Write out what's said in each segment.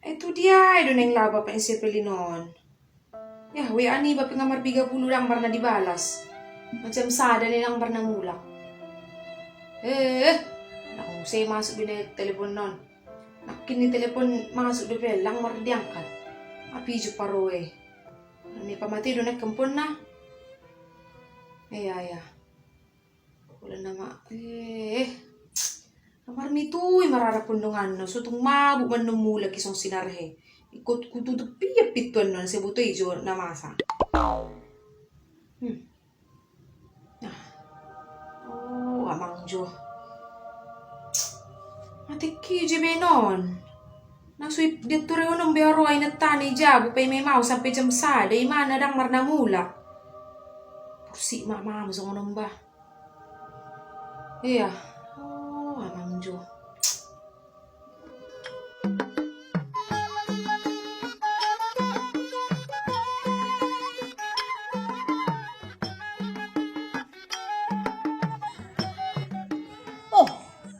Itu dia, itu neng laba pa insipilinon. Ya, we ani ba pingamar 30 lang bar na dibalas. Macam sada nilang bar na mulak. Naku, say masuk din telepon non. Nakin ni telepon masuk din lang mar diangkat. Apidyo paro eh. Ani pamati do nagkampon na. Ay. Wala na ma. Namar mituy mararapundungan no. So tung mabu man numula kisong sinarhe. Ikot kututup piya pituan non. Sebuto ijo namasa. Amang jo. Matiki jebe non. Nasuy dito rin nung biyaro ay natani jabo pa'y may mau sampai jam sada. Imana dang marnamula. Pursi mama masong nung ba. Iya. Amang jo.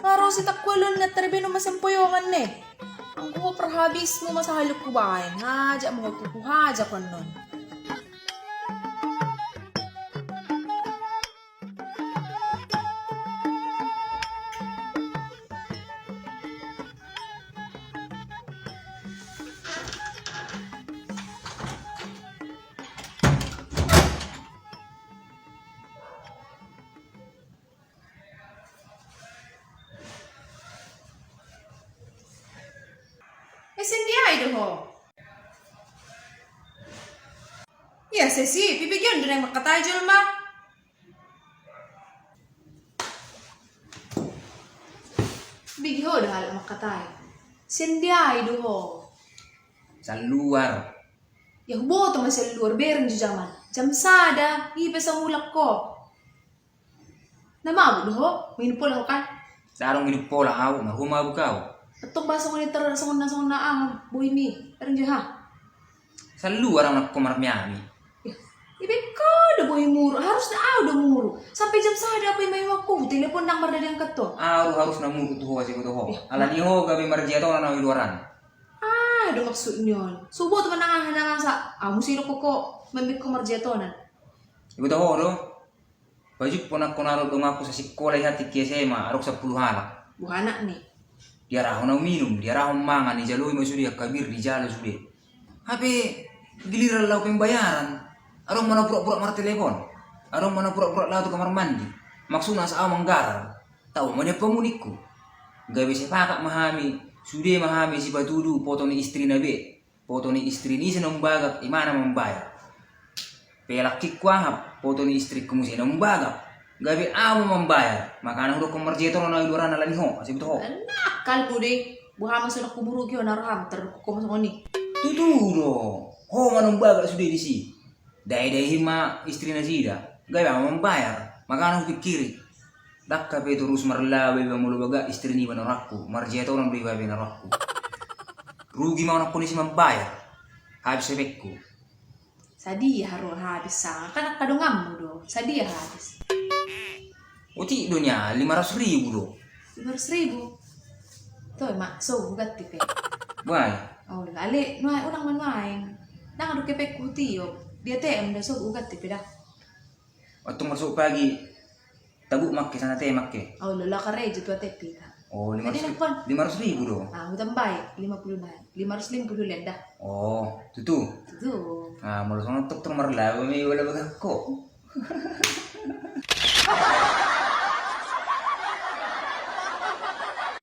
Karo si takwalon na terbe no masampoyongan ne. Ang kuha perhabis mo masahalok ko ba kain. Haja mo kukuhaja ko nun. Sindi ay doho. Ya, sesi, pipigyan doon ang makatajol ma. Bigho dahil makatay. Sindi ay doho. Sa luar. Ya, hubo to man sa luar, bereng di jaman. Jam sada, iba sa mulak ko. Namabu doho, minupol ako kan. Sarong minupola ako, mahumabu kau. Atong basa ko ni tarar sa na buhay ni. Arang dyan ha. Sa luar ang nagkumarmiami. Ibig ka, da buhay muro. Harus na aw da muro. Sampai jam sada pa may wako. Telepon nang mardadang ka to. Harus na muro tuho kasi ko tuho. Ala niyo gabi marjiato na nawiluaran. Da maksud nyon. Subo to man nangahanangan sa musino ko mamit ko marjetonan. Ibu tuho do. Baju po nagkunaro dong ako sa sikola hati kisema arok sa puluhala. Buhana ni. Dia raho na minum, dia raho mangan, ni jaloy mo sudia kabir di jalo sudia. Hape giliran lau pembayaran. Arong mana pura-pura mar telepon. Arong mana pura-pura lau tu kamar mandi. Maksudna sa amang garal. Tahu mana pemunikku. Gawe sepakat mahami, sudia mahami si batudu foto ni istri nabe. Foto ni istri ni senang bagak imana membayar. Pelak kikwahap, foto ni istri kumu senang bagak. Gabi amo membayar, makanya udah kemerjeto na iluran na laniho, kasi betul. Nakal po di, buha masuk nak kuburu kyo naraham terkukum sa ni. Tuturo, ho manong baga sudah di si. Dai hima istri na sida, gabi amo membayar, makanya aku pikiri. Dak kape terus marlawe ba mulu baga istri ni banorakku, marjeto na beli babe narakku. Rugi mau nak polisi membayar, habis sebekku. Sadi harus habis sang, kan kadungam mo do, sadi habis. Uti dunia 500.000 do. 500,000. Toy mak, so bugat tipe. Why? Oh, ali, nuay unang manuaing. Nang adu kepek kuti yo. Dia TM dah so bugat tipe dah. Waktu masuk pagi, tabuk makke sana teh makke. Oh, lola kare jutua tepi dah. Oh, Tadi nakpan. 500.000 do. Hutang baik 50 na. 550 dah. Oh, tutu. Itu. Ah, malu sana tok marla, may wala baga ko.